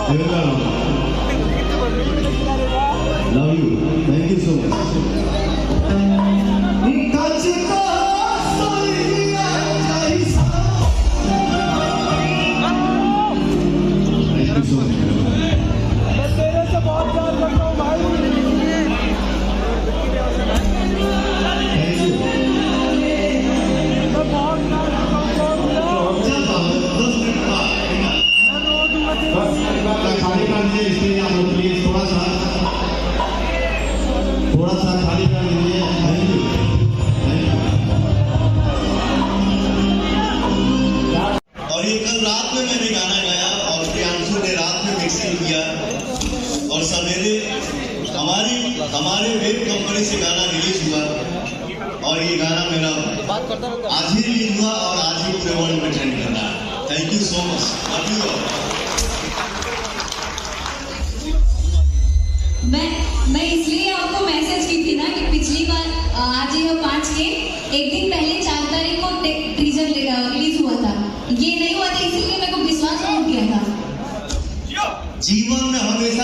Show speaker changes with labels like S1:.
S1: Love you. Thank you so much. Thank you so much.
S2: मैं तेरे से बहुत प्यार करता हूँ भाई।
S1: Thank you.
S2: मैं बहुत प्यार करता हूँ। मैं रो दूंगा तेरे लिए।
S1: खाली कर दीजिए इसलिए आप लोग प्लीज थोड़ा सा खाली कर दीजिए। Thank you. और ये कल रात में मैंने गाना गाया और प्रियांशु ने रात में मिक्सिंग किया और सवेरे हमारे वेब कंपनी से गाना रिलीज हुआ और ये गाना मेरा आज ही रिलीज हुआ और आज ही पूरे वर्ल्ड में ट्रेंड कर रहा है। Thank you so much. Love you all.
S3: मैं इसलिए आपको मैसेज की थी ना कि पिछली बार आज ही 5 के एक दिन पहले 4 तारीख को टीजर रिलीज हुआ था, ये नहीं हुआ था, इसीलिए मेरे को विश्वास हो गया था।
S1: जीवन में हमेशा